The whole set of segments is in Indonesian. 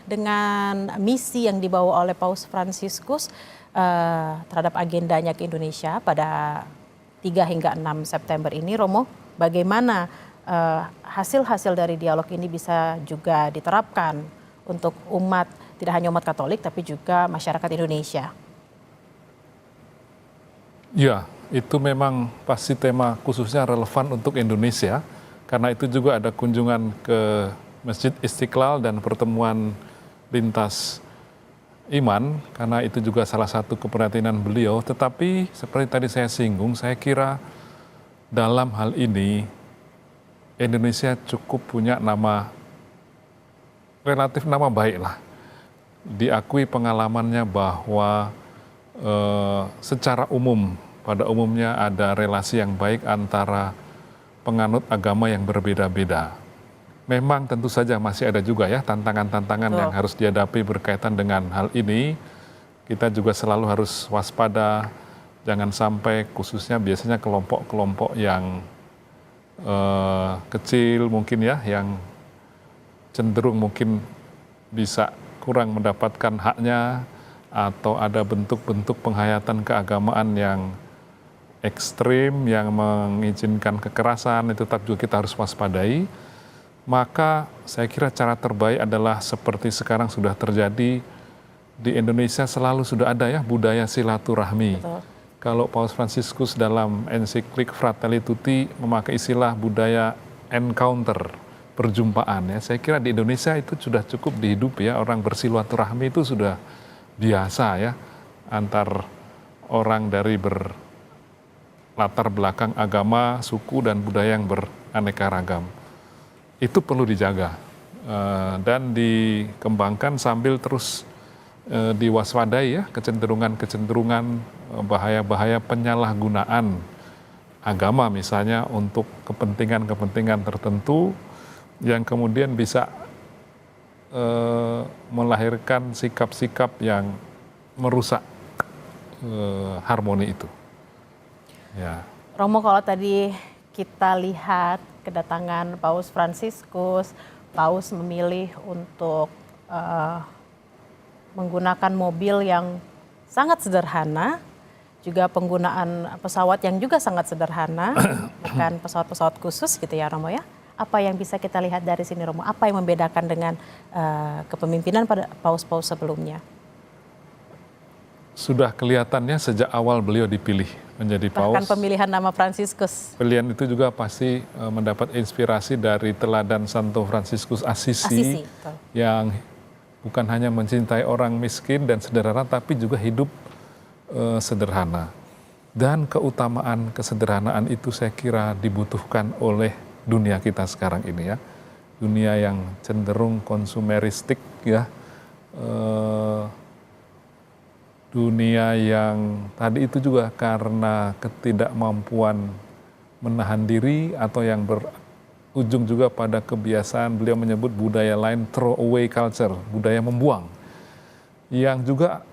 dengan misi yang dibawa oleh Paus Fransiskus terhadap agendanya ke Indonesia pada 3 hingga 6 September ini, Romo, bagaimana hasil-hasil dari dialog ini bisa juga diterapkan untuk umat, tidak hanya umat Katolik, tapi juga masyarakat Indonesia? Ya, itu memang pasti tema khususnya relevan untuk Indonesia, karena itu juga ada kunjungan ke Masjid Istiqlal dan pertemuan lintas iman, karena itu juga salah satu keprihatinan beliau. Tetapi seperti tadi saya singgung, saya kira dalam hal ini Indonesia cukup punya relatif nama baik lah. Diakui pengalamannya bahwa secara umum, pada umumnya ada relasi yang baik antara penganut agama yang berbeda-beda. Memang tentu saja masih ada juga ya tantangan-tantangan yang harus dihadapi berkaitan dengan hal ini. Kita juga selalu harus waspada, jangan sampai khususnya biasanya kelompok-kelompok yang kecil mungkin ya, yang cenderung mungkin bisa kurang mendapatkan haknya, atau ada bentuk-bentuk penghayatan keagamaan yang ekstrim, yang mengizinkan kekerasan, itu tetap juga kita harus waspadai. Maka saya kira cara terbaik adalah seperti sekarang sudah terjadi di Indonesia, selalu sudah ada ya budaya silaturahmi. Betul. Kalau Paus Fransiskus dalam ensiklik Fratelli Tutti memakai istilah budaya encounter, perjumpaan ya. Saya kira di Indonesia itu sudah cukup dihidupi ya, orang bersilaturahmi itu sudah biasa ya, antar orang dari berlatar belakang agama, suku dan budaya yang beraneka ragam. Itu perlu dijaga dan dikembangkan sambil terus diwaspadai ya, kecenderungan-kecenderungan, bahaya-bahaya penyalahgunaan agama misalnya untuk kepentingan-kepentingan tertentu yang kemudian bisa melahirkan sikap-sikap yang merusak harmoni itu. Ya. Romo, kalau tadi kita lihat kedatangan Paus Fransiskus, Paus memilih untuk menggunakan mobil yang sangat sederhana, juga penggunaan pesawat yang juga sangat sederhana, bukan pesawat-pesawat khusus gitu ya Romo ya. Apa yang bisa kita lihat dari sini Romo? Apa yang membedakan dengan kepemimpinan pada paus-paus sebelumnya? Sudah kelihatannya sejak awal beliau dipilih menjadi paus. Bahkan pemilihan nama Fransiskus. Pilihan itu juga pasti mendapat inspirasi dari teladan Santo Fransiskus Assisi yang bukan hanya mencintai orang miskin dan sederhana, tapi juga hidup sederhana. Dan keutamaan kesederhanaan itu saya kira dibutuhkan oleh dunia kita sekarang ini ya. Dunia yang cenderung konsumeristik ya. Dunia yang tadi itu juga karena ketidakmampuan menahan diri atau yang berujung juga pada kebiasaan, beliau menyebut budaya lain throwaway culture, budaya membuang, yang juga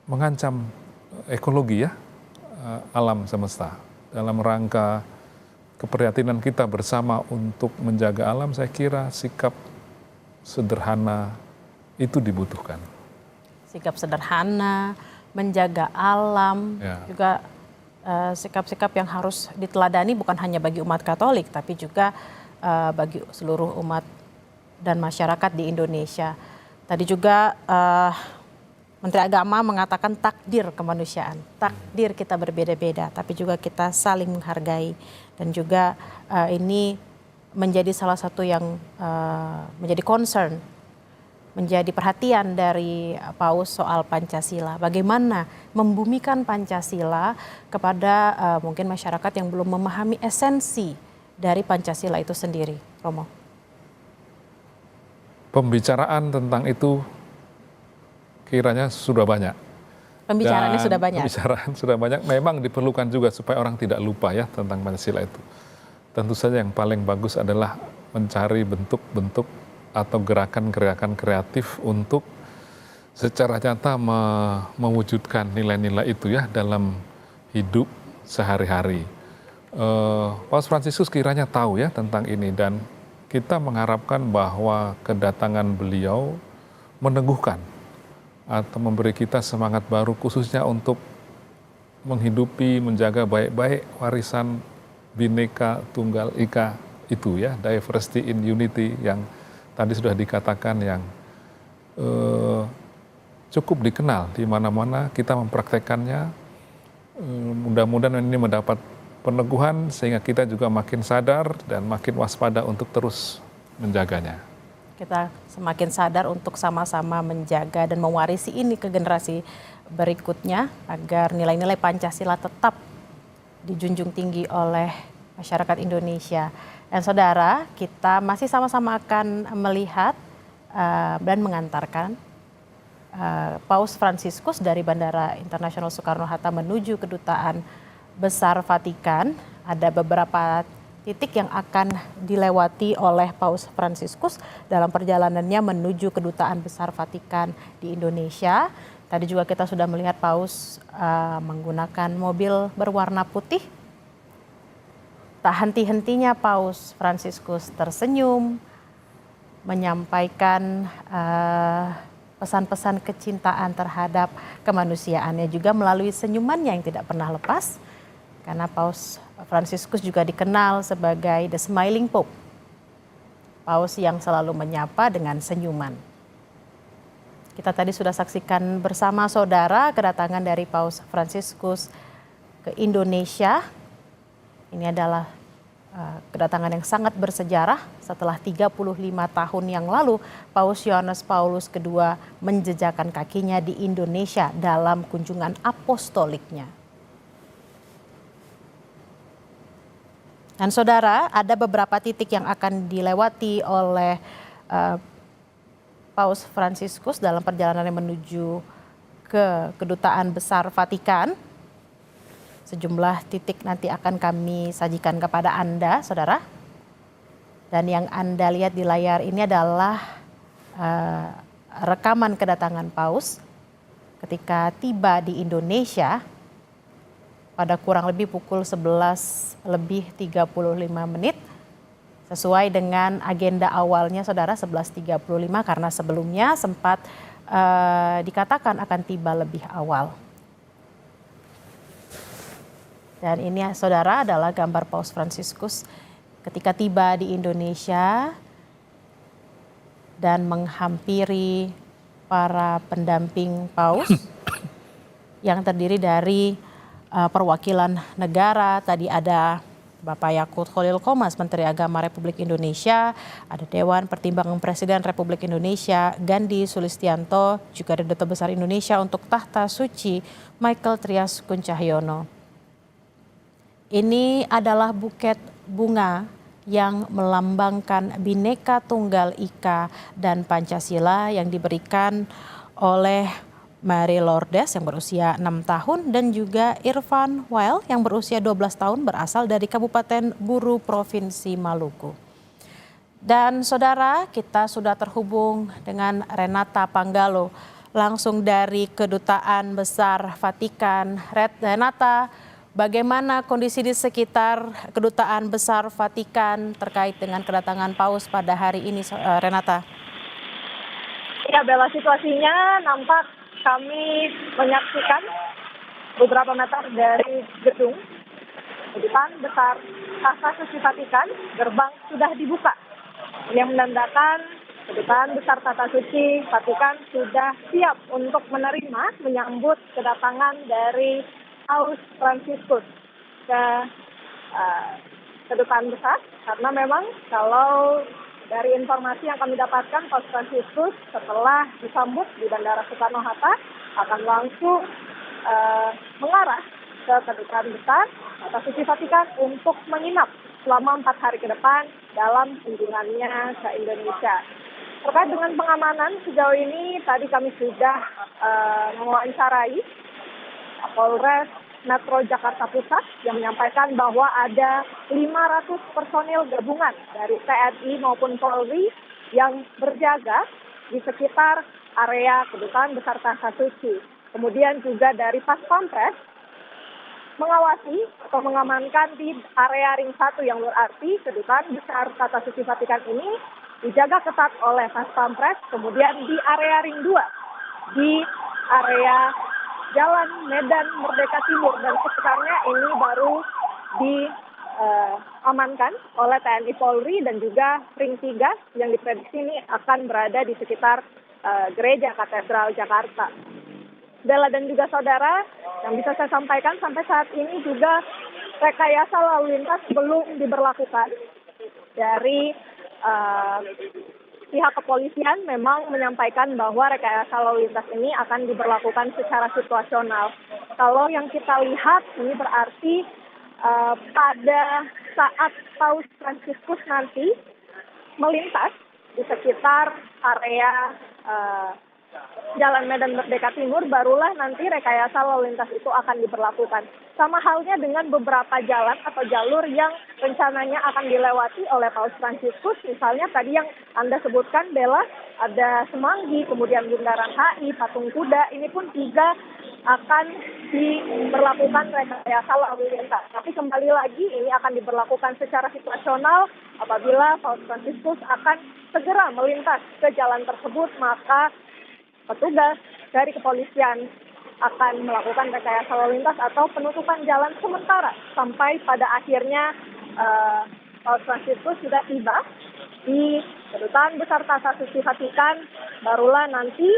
mengancam ekologi ya, alam semesta. Dalam rangka keprihatinan kita bersama untuk menjaga alam, saya kira sikap sederhana itu dibutuhkan. Sikap sederhana, menjaga alam, ya. Juga sikap-sikap yang harus diteladani bukan hanya bagi umat Katolik, tapi juga bagi seluruh umat dan masyarakat di Indonesia. Tadi juga Menteri Agama mengatakan takdir kemanusiaan, takdir kita berbeda-beda, tapi juga kita saling menghargai. Dan juga ini menjadi salah satu yang menjadi concern, menjadi perhatian dari Paus soal Pancasila. Bagaimana membumikan Pancasila kepada mungkin masyarakat yang belum memahami esensi dari Pancasila itu sendiri, Romo? Pembicaraan tentang itu kiranya sudah banyak. Pembicaraannya sudah banyak. Pembicaraan sudah banyak. Memang diperlukan juga supaya orang tidak lupa ya tentang Pancasila itu. Tentu saja yang paling bagus adalah mencari bentuk-bentuk atau gerakan-gerakan kreatif untuk secara nyata mewujudkan nilai-nilai itu ya dalam hidup sehari-hari. Paus Fransiskus kiranya tahu ya tentang ini, dan kita mengharapkan bahwa kedatangan beliau meneguhkan atau memberi kita semangat baru khususnya untuk menghidupi, menjaga baik-baik warisan Bhinneka Tunggal Ika itu ya, diversity in unity yang tadi sudah dikatakan yang cukup dikenal di mana-mana kita mempraktekannya. Mudah-mudahan ini mendapat peneguhan sehingga kita juga makin sadar dan makin waspada untuk terus menjaganya. Kita semakin sadar untuk sama-sama menjaga dan mewarisi ini ke generasi berikutnya agar nilai-nilai Pancasila tetap dijunjung tinggi oleh masyarakat Indonesia. Dan saudara, kita masih sama-sama akan melihat dan mengantarkan Paus Fransiskus dari Bandara Internasional Soekarno-Hatta menuju Kedutaan Besar Vatikan. Ada beberapa titik yang akan dilewati oleh Paus Fransiskus dalam perjalanannya menuju Kedutaan Besar Vatikan di Indonesia. Tadi juga kita sudah melihat Paus menggunakan mobil berwarna putih. Tak henti-hentinya Paus Fransiskus tersenyum, menyampaikan pesan-pesan kecintaan terhadap kemanusiaannya juga melalui senyumannya yang tidak pernah lepas. Karena Paus Fransiskus juga dikenal sebagai the smiling Pope. Paus yang selalu menyapa dengan senyuman. Kita tadi sudah saksikan bersama saudara kedatangan dari Paus Fransiskus ke Indonesia. Ini adalah kedatangan yang sangat bersejarah setelah 35 tahun yang lalu Paus Yohanes Paulus II menjejakkan kakinya di Indonesia dalam kunjungan apostoliknya. Dan saudara, ada beberapa titik yang akan dilewati oleh Paus Fransiskus dalam perjalanannya menuju ke Kedutaan Besar Vatikan. Sejumlah titik nanti akan kami sajikan kepada Anda, saudara. Dan yang Anda lihat di layar ini adalah rekaman kedatangan Paus ketika tiba di Indonesia pada kurang lebih pukul 11:35 sesuai dengan agenda awalnya, saudara, 11:35 karena sebelumnya sempat dikatakan akan tiba lebih awal. Dan ini, saudara, adalah gambar Paus Fransiskus ketika tiba di Indonesia dan menghampiri para pendamping Paus yang terdiri dari perwakilan negara. Tadi ada Bapak Yakut Khalil Qomas, Menteri Agama Republik Indonesia, ada Dewan Pertimbangan Presiden Republik Indonesia, Gandhi Sulistianto, juga ada Duta Besar Indonesia untuk Tahta Suci, Michael Trias Kuncahyono. Ini adalah buket bunga yang melambangkan Bhinneka Tunggal Ika dan Pancasila yang diberikan oleh Mary Lourdes yang berusia 6 tahun dan juga Irfan Wael yang berusia 12 tahun berasal dari Kabupaten Buru, Provinsi Maluku. Dan saudara, kita sudah terhubung dengan Renata Panggalo langsung dari Kedutaan Besar Vatikan. Renata, bagaimana kondisi di sekitar Kedutaan Besar Vatikan terkait dengan kedatangan Paus pada hari ini, Renata? Ya, Bella, situasinya nampak kami menyaksikan beberapa meter dari gedung Kedutaan Besar Tahta Suci Vatikan, gerbang sudah dibuka. Ini yang menandakan Kedutaan Besar Tahta Suci Vatikan sudah siap untuk menyambut kedatangan dari Paus Fransiskus ke Kedutaan Besar, karena memang kalau dari informasi yang kami dapatkan, Paus Fransiskus setelah disambut di Bandara Soekarno-Hatta akan langsung mengarah ke Kedutaan Besar Tahta Suci Vatikan untuk menginap selama 4 hari ke depan dalam kunjungannya ke Indonesia. Terkait dengan pengamanan sejauh ini, tadi kami sudah mewawancarai Polres Metro Jakarta Pusat yang menyampaikan bahwa ada 500 personil gabungan dari TNI maupun Polri yang berjaga di sekitar area Kedutaan Besar Tahta Suci. Kemudian juga dari Pas Pampres mengawasi atau mengamankan di area ring 1 yang berarti kedutaan besar Tata Suci Vatikan ini dijaga ketat oleh Pas Pampres, kemudian di area ring 2, di area Jalan Medan Merdeka Timur dan sekitarnya ini baru diamankan oleh TNI Polri, dan juga ring 3 yang diprediksi ini akan berada di sekitar Gereja Katedral Jakarta. Bella dan juga saudara, yang bisa saya sampaikan sampai saat ini juga rekayasa lalu lintas belum diberlakukan. Dari pihak kepolisian memang menyampaikan bahwa rekayasa lalu lintas ini akan diberlakukan secara situasional. Kalau yang kita lihat ini berarti pada saat Paus Fransiskus nanti melintas di sekitar area Jalan Medan Merdeka Timur, barulah nanti rekayasa lalu lintas itu akan diberlakukan. Sama halnya dengan beberapa jalan atau jalur yang rencananya akan dilewati oleh Paus Fransiskus. Misalnya tadi yang Anda sebutkan, Bella, ada Semanggi, kemudian Bundaran HI, Patung Kuda, ini pun juga akan diberlakukan rekayasa lalu lintas. Tapi kembali lagi ini akan diberlakukan secara situasional. Apabila Paus Fransiskus akan segera melintas ke jalan tersebut, maka petugas dari kepolisian akan melakukan rekayasa lalu lintas atau penutupan jalan sementara sampai pada akhirnya Paus Fransiskus sudah tiba di Kedutaan Besar Tata Suci Vatikan, barulah nanti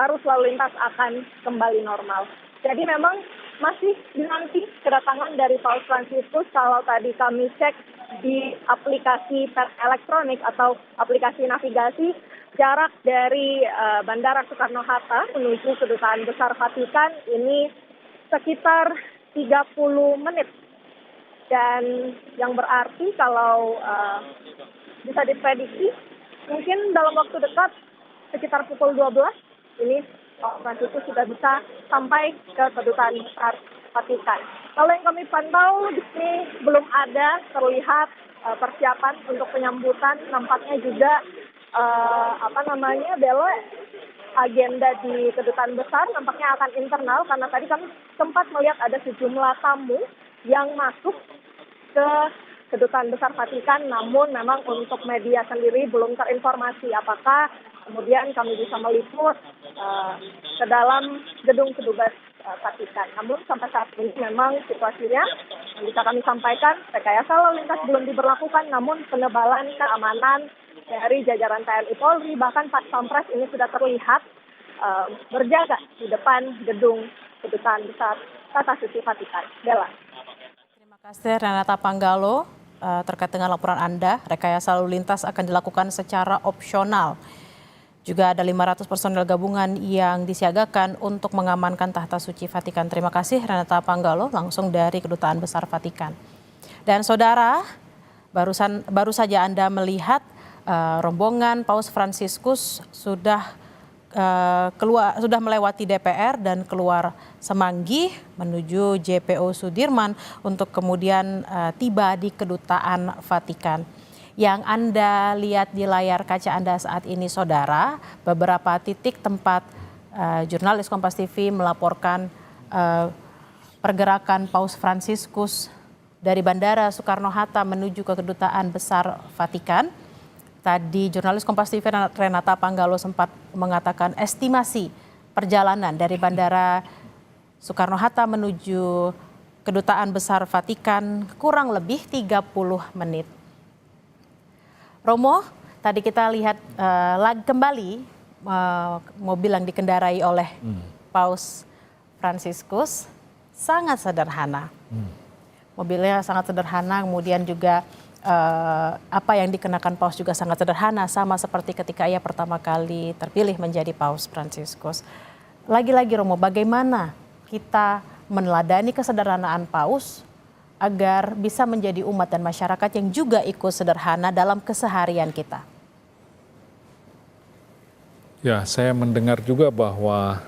arus lalu lintas akan kembali normal. Jadi memang masih dinanti kedatangan dari Paus Fransiskus. Kalau tadi kami cek di aplikasi pers elektronik atau aplikasi navigasi, jarak dari Bandara Soekarno-Hatta menuju Kedutaan Besar Vatikan ini sekitar 30 menit. Dan yang berarti kalau bisa diprediksi, mungkin dalam waktu dekat sekitar pukul 12, ini Paus Fransiskus sudah bisa sampai ke Kedutaan Besar Vatikan. Kalau yang kami pantau di sini belum ada terlihat persiapan untuk penyambutan. Nampaknya juga Bella, agenda di Kedutaan Besar nampaknya akan internal, karena tadi kami sempat melihat ada sejumlah tamu yang masuk ke Kedutaan Besar Vatikan, namun memang untuk media sendiri belum terinformasi apakah kemudian kami bisa meliput ke dalam gedung kedubes Vatikan. Namun sampai saat ini memang situasinya yang bisa kami sampaikan, rekayasa lalu lintas belum diberlakukan, namun penebalan keamanan dari jajaran TNI Polri, bahkan Pas Pampres ini sudah terlihat berjaga di depan gedung Kedutaan Besar Tata Suci Vatikan. Bella. Terima kasih Renata Panggalo terkait dengan laporan Anda. Rekayasa lalu lintas akan dilakukan secara opsional. Juga ada 500 personel gabungan yang disiagakan untuk mengamankan Tahta Suci Vatikan. Terima kasih Renata Panggalo langsung dari Kedutaan Besar Vatikan. Dan saudara, baru saja Anda melihat rombongan Paus Fransiskus sudah melewati DPR dan keluar Semanggi menuju JPO Sudirman untuk kemudian tiba di Kedutaan Vatikan. Yang Anda lihat di layar kaca Anda saat ini, saudara, beberapa titik tempat jurnalis Kompas TV melaporkan pergerakan Paus Fransiskus dari Bandara Soekarno-Hatta menuju ke Kedutaan Besar Vatikan. Tadi jurnalis Kompas TV Renata Panggalo sempat mengatakan estimasi perjalanan dari Bandara Soekarno-Hatta menuju Kedutaan Besar Vatikan kurang lebih 30 menit. Romo, tadi kita lihat kembali mobil yang dikendarai oleh Paus Fransiskus sangat sederhana. Mobilnya sangat sederhana, kemudian juga apa yang dikenakan Paus juga sangat sederhana, sama seperti ketika ia pertama kali terpilih menjadi Paus Fransiskus. Lagi-lagi Romo, bagaimana kita meneladani kesederhanaan Paus agar bisa menjadi umat dan masyarakat yang juga ikut sederhana dalam keseharian kita? Ya, saya mendengar juga bahwa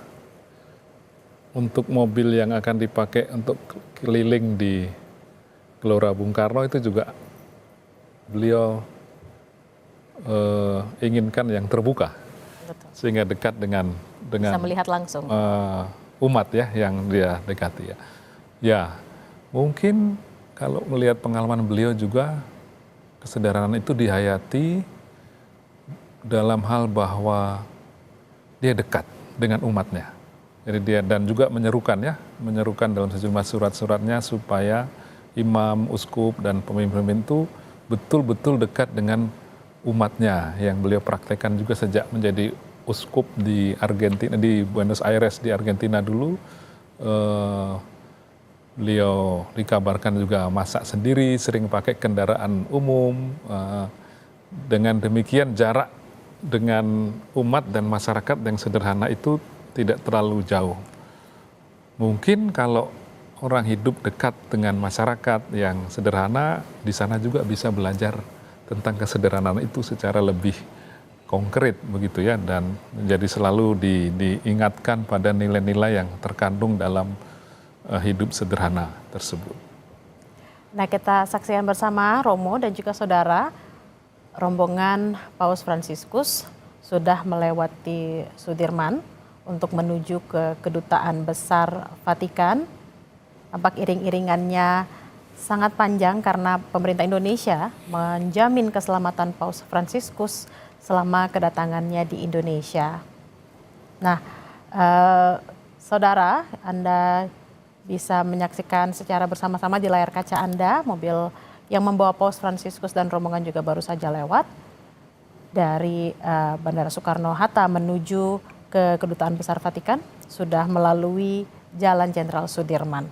untuk mobil yang akan dipakai untuk keliling di Gelora Bung Karno itu juga beliau inginkan yang terbuka. Betul. Sehingga dekat dengan bisa melihat langsung umat ya yang dia dekati ya. Ya, mungkin kalau melihat pengalaman beliau juga kesederhanaan itu dihayati dalam hal bahwa dia dekat dengan umatnya. Jadi dia dan juga menyerukan dalam sejumlah surat-suratnya supaya imam, uskup dan pemimpin-pemimpin itu betul-betul dekat dengan umatnya yang beliau praktekkan juga sejak menjadi uskup di Argentina, di Buenos Aires di Argentina dulu. Beliau dikabarkan juga masak sendiri, sering pakai kendaraan umum. Dengan demikian jarak dengan umat dan masyarakat yang sederhana itu tidak terlalu jauh. Mungkin kalau orang hidup dekat dengan masyarakat yang sederhana, di sana juga bisa belajar tentang kesederhanaan itu secara lebih konkret begitu ya, dan menjadi selalu diingatkan pada nilai-nilai yang terkandung dalam hidup sederhana tersebut. Nah, kita saksikan bersama Romo dan juga saudara, rombongan Paus Fransiskus sudah melewati Sudirman untuk menuju ke Kedutaan Besar Vatikan. Tampak iring-iringannya sangat panjang karena pemerintah Indonesia menjamin keselamatan Paus Fransiskus selama kedatangannya di Indonesia. Nah, saudara, Anda bisa menyaksikan secara bersama-sama di layar kaca Anda mobil yang membawa Paus Fransiskus dan rombongan juga baru saja lewat dari Bandara Soekarno-Hatta menuju ke Kedutaan Besar Vatikan, sudah melalui Jalan Jenderal Sudirman.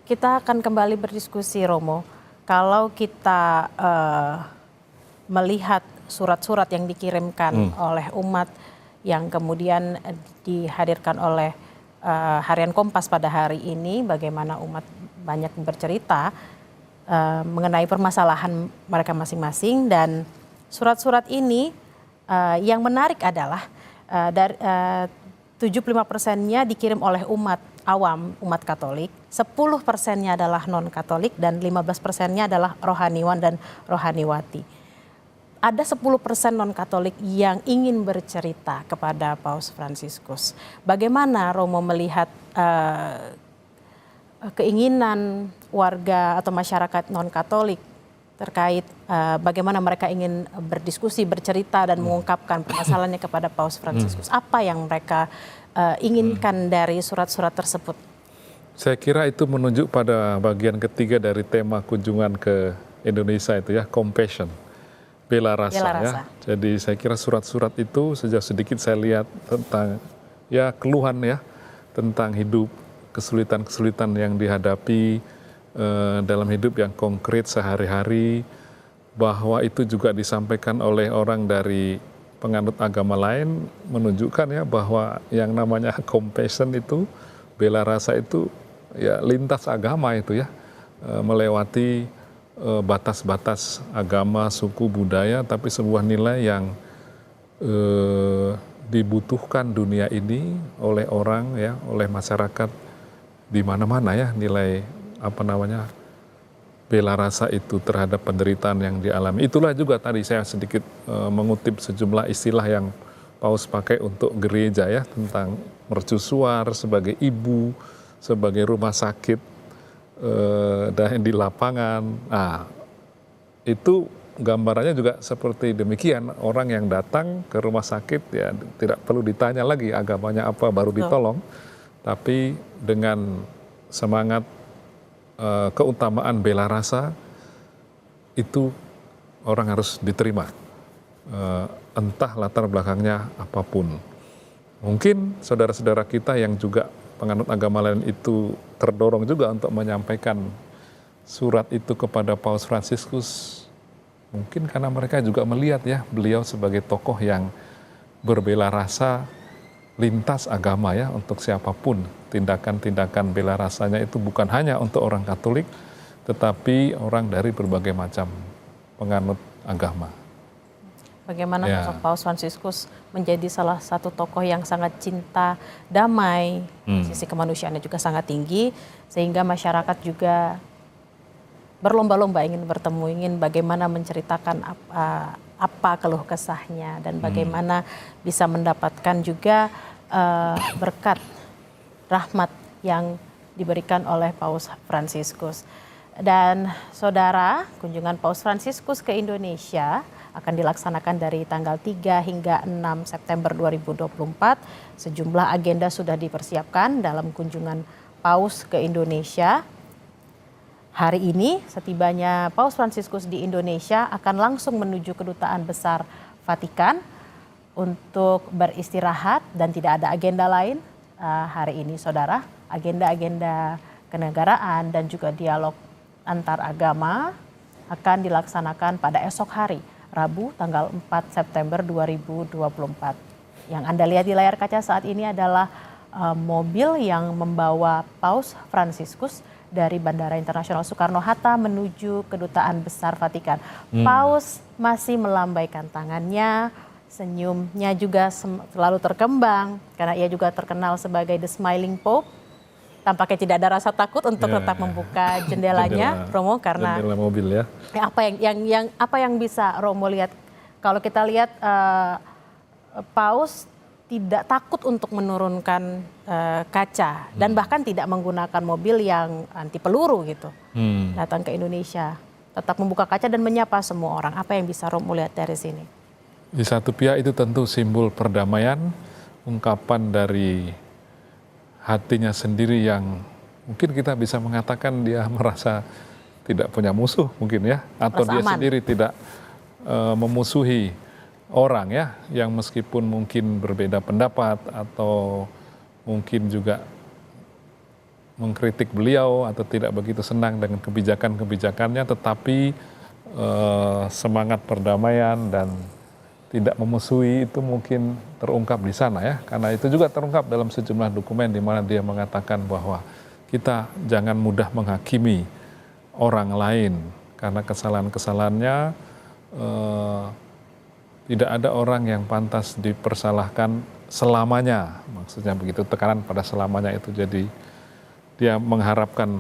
Kita akan kembali berdiskusi, Romo. Kalau kita melihat surat-surat yang dikirimkan oleh umat yang kemudian dihadirkan oleh Harian Kompas pada hari ini, bagaimana umat banyak bercerita mengenai permasalahan mereka masing-masing, dan surat-surat ini yang menarik adalah dari 75%-nya dikirim oleh umat awam, umat Katolik, 10%-nya adalah non-Katolik, dan 15%-nya adalah rohaniwan dan rohaniwati. Ada 10% non-Katolik yang ingin bercerita kepada Paus Fransiskus. Bagaimana Romo melihat keinginan warga atau masyarakat non-Katolik terkait bagaimana mereka ingin berdiskusi, bercerita, dan mengungkapkan permasalahannya kepada Paus Fransiskus? Apa yang mereka inginkan dari surat-surat tersebut? Saya kira itu menunjuk pada bagian ketiga dari tema kunjungan ke Indonesia itu ya, compassion, bela rasa. Ya. Jadi saya kira surat-surat itu sejak sedikit saya lihat tentang ya keluhan ya tentang hidup, kesulitan-kesulitan yang dihadapi dalam hidup yang konkret sehari-hari, bahwa itu juga disampaikan oleh orang dari penganut agama lain, menunjukkan ya bahwa yang namanya compassion itu, bela rasa itu ya lintas agama itu ya, melewati batas-batas agama, suku, budaya, tapi sebuah nilai yang dibutuhkan dunia ini oleh orang ya, oleh masyarakat di mana-mana ya, nilai bela rasa itu terhadap penderitaan yang dialami. Itulah juga tadi saya sedikit mengutip sejumlah istilah yang Paus pakai untuk gereja ya, tentang mercusuar sebagai ibu, sebagai rumah sakit dan di lapangan. Nah, itu gambarannya juga seperti demikian. Orang yang datang ke rumah sakit ya tidak perlu ditanya lagi agamanya apa baru ditolong, tapi dengan semangat keutamaan bela rasa itu orang harus diterima, entah latar belakangnya apapun. Mungkin saudara-saudara kita yang juga penganut agama lain itu terdorong juga untuk menyampaikan surat itu kepada Paus Fransiskus, mungkin karena mereka juga melihat ya beliau sebagai tokoh yang berbela rasa lintas agama ya, untuk siapapun. Tindakan-tindakan bela rasanya itu bukan hanya untuk orang Katolik, tetapi orang dari berbagai macam penganut agama. Bagaimana sosok Paus Fransiskus menjadi salah satu tokoh yang sangat cinta damai, sisi kemanusiaannya juga sangat tinggi, sehingga masyarakat juga berlomba-lomba ingin bertemu, ingin bagaimana menceritakan apa keluh kesahnya dan bagaimana bisa mendapatkan juga berkat rahmat yang diberikan oleh Paus Fransiskus. Dan saudara, kunjungan Paus Fransiskus ke Indonesia akan dilaksanakan dari tanggal 3 hingga 6 September 2024. Sejumlah agenda sudah dipersiapkan dalam kunjungan Paus ke Indonesia. Hari ini setibanya Paus Fransiskus di Indonesia akan langsung menuju Kedutaan Besar Vatikan untuk beristirahat dan tidak ada agenda lain hari ini, saudara. Agenda-agenda kenegaraan dan juga dialog antar agama akan dilaksanakan pada esok hari, Rabu tanggal 4 September 2024. Yang Anda lihat di layar kaca saat ini adalah mobil yang membawa Paus Fransiskus dari Bandara Internasional Soekarno-Hatta menuju Kedutaan Besar Vatikan. Paus masih melambaikan tangannya, senyumnya juga selalu terkembang karena ia juga terkenal sebagai the Smiling Pope. Tampaknya tidak ada rasa takut untuk tetap membuka jendelanya, Romo, karena jendela mobil ya. Apa yang bisa Romo lihat? Kalau kita lihat Paus tidak takut untuk menurunkan kaca dan bahkan tidak menggunakan mobil yang anti peluru gitu. Datang ke Indonesia, tetap membuka kaca dan menyapa semua orang. Apa yang bisa Romo lihat dari sini? Di satu pihak itu tentu simbol perdamaian, ungkapan dari hatinya sendiri yang mungkin kita bisa mengatakan dia merasa tidak punya musuh mungkin ya, atau merasa dia aman. sendiri tidak memusuhi orang ya, yang meskipun mungkin berbeda pendapat atau mungkin juga mengkritik beliau atau tidak begitu senang dengan kebijakan-kebijakannya, tetapi semangat perdamaian dan tidak memusuhi itu mungkin terungkap di sana ya, karena itu juga terungkap dalam sejumlah dokumen di mana dia mengatakan bahwa kita jangan mudah menghakimi orang lain karena kesalahan-kesalahannya tidak ada orang yang pantas dipersalahkan selamanya, maksudnya begitu, tekanan pada selamanya itu. Jadi dia mengharapkan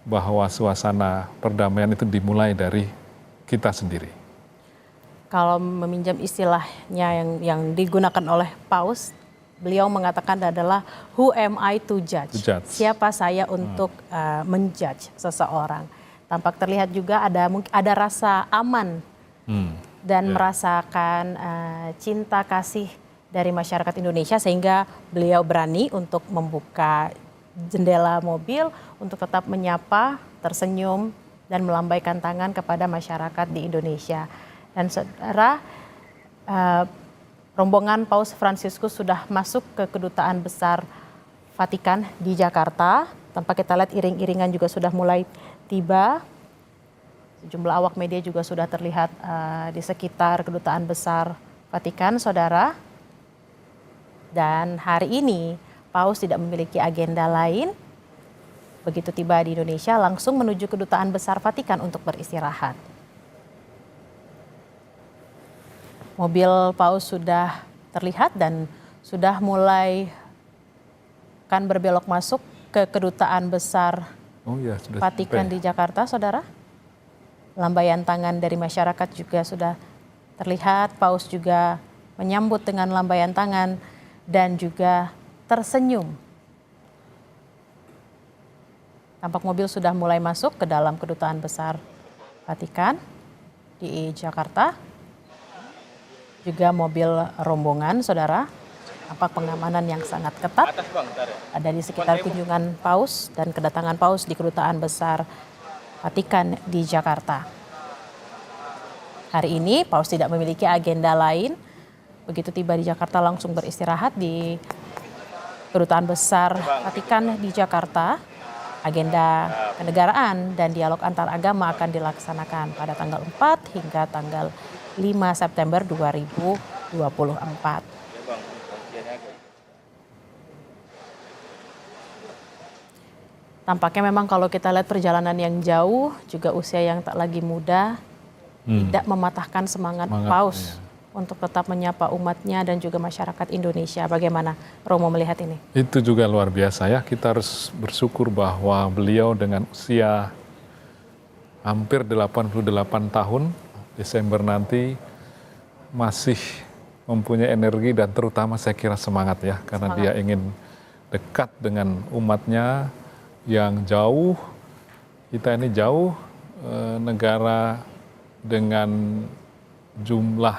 bahwa suasana perdamaian itu dimulai dari kita sendiri. Kalau meminjam istilahnya yang digunakan oleh Paus, beliau mengatakan adalah who am I to judge? Siapa saya untuk menjudge seseorang? Tampak terlihat juga ada rasa aman dan merasakan cinta kasih dari masyarakat Indonesia sehingga beliau berani untuk membuka jendela mobil untuk tetap menyapa, tersenyum dan melambaikan tangan kepada masyarakat di Indonesia. Dan saudara, rombongan Paus Fransiskus sudah masuk ke Kedutaan Besar Vatikan di Jakarta. Tanpa kita lihat iring-iringan juga sudah mulai tiba. Sejumlah awak media juga sudah terlihat di sekitar Kedutaan Besar Vatikan, saudara. Dan hari ini Paus tidak memiliki agenda lain. Begitu tiba di Indonesia langsung menuju Kedutaan Besar Vatikan untuk beristirahat. Mobil Paus sudah terlihat dan sudah mulai akan berbelok masuk ke Kedutaan Besar Vatikan di Jakarta, saudara. Lambaian tangan dari masyarakat juga sudah terlihat. Paus juga menyambut dengan lambaian tangan dan juga tersenyum. Tampak mobil sudah mulai masuk ke dalam Kedutaan Besar Vatikan di Jakarta. Juga mobil rombongan, saudara. Tampak pengamanan yang sangat ketat ada di sekitar kunjungan Paus dan kedatangan Paus di Kedutaan Besar Vatikan di Jakarta. Hari ini Paus tidak memiliki agenda lain. Begitu tiba di Jakarta langsung beristirahat di Kedutaan Besar Vatikan di Jakarta. Agenda kenegaraan dan dialog antar agama akan dilaksanakan pada tanggal 4 hingga tanggal 5 September 2024. Tampaknya memang kalau kita lihat perjalanan yang jauh, juga usia yang tak lagi muda, tidak mematahkan semangat Paus untuk tetap menyapa umatnya dan juga masyarakat Indonesia. Bagaimana Romo melihat ini? Itu juga luar biasa ya, kita harus bersyukur bahwa beliau dengan usia hampir 88 tahun, Desember nanti masih mempunyai energi dan terutama saya kira semangat ya, karena dia ingin dekat dengan umatnya yang jauh. Kita ini jauh, negara dengan jumlah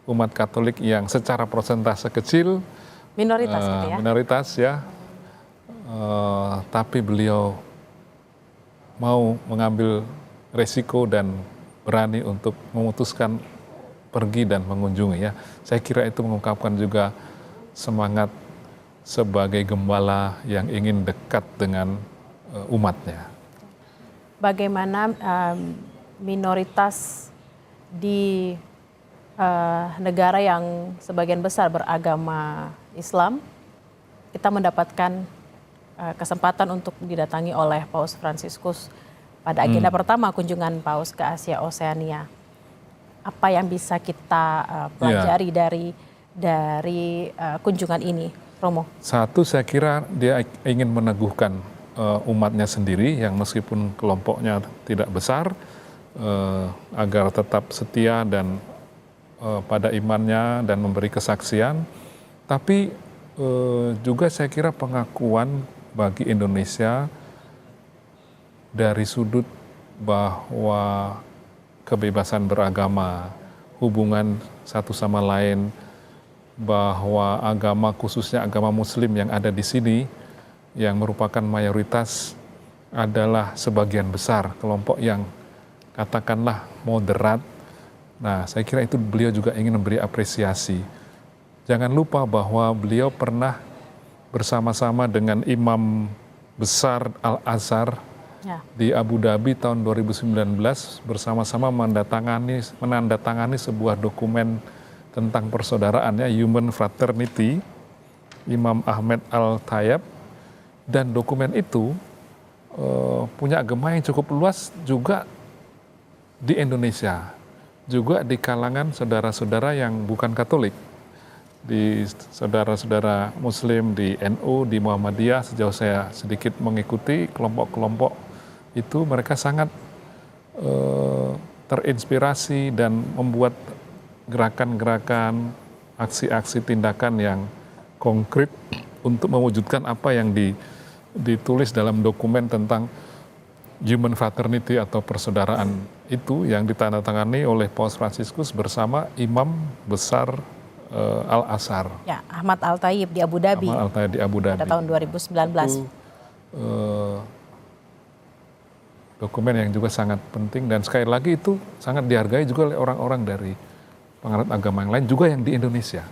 umat Katolik yang secara persentase kecil, Minoritas gitu ya. minoritas ya, tapi beliau mau mengambil resiko dan berani untuk memutuskan pergi dan mengunjungi ya. Saya kira itu mengungkapkan juga semangat sebagai gembala yang ingin dekat dengan umatnya. Bagaimana minoritas di negara yang sebagian besar beragama Islam, kita mendapatkan kesempatan untuk didatangi oleh Paus Fransiskus pada agenda pertama kunjungan Paus ke Asia Oseania. Apa yang bisa kita pelajari dari kunjungan ini, Romo? Satu, saya kira dia ingin meneguhkan umatnya sendiri yang meskipun kelompoknya tidak besar, agar tetap setia dan pada imannya dan memberi kesaksian. Tapi juga saya kira pengakuan bagi Indonesia dari sudut bahwa kebebasan beragama, hubungan satu sama lain, bahwa agama khususnya agama Muslim yang ada di sini yang merupakan mayoritas adalah sebagian besar kelompok yang katakanlah moderat. Nah, saya kira itu beliau juga ingin memberi apresiasi. Jangan lupa bahwa beliau pernah bersama-sama dengan imam besar Al-Azhar di Abu Dhabi tahun 2019 bersama-sama menandatangani sebuah dokumen tentang persaudaraan ya, Human Fraternity, Imam Ahmed Al-Tayyab, dan dokumen itu punya gema yang cukup luas juga di Indonesia, juga di kalangan saudara-saudara yang bukan Katolik, di saudara-saudara Muslim di NU, di Muhammadiyah. Sejauh saya sedikit mengikuti kelompok-kelompok itu, mereka sangat terinspirasi dan membuat gerakan-gerakan, aksi-aksi tindakan yang konkret untuk mewujudkan apa yang ditulis dalam dokumen tentang Human Fraternity atau persaudaraan itu yang ditandatangani oleh Paus Fransiskus bersama Imam Besar Al-Azhar. Ya, Ahmad Al-Tayyib di Abu Dhabi. Ahmad Al-Tayyib di Abu Dhabi. Pada tahun 2019. Itu dokumen yang juga sangat penting dan sekali lagi itu sangat dihargai juga oleh orang-orang dari penganut agama yang lain juga yang di Indonesia.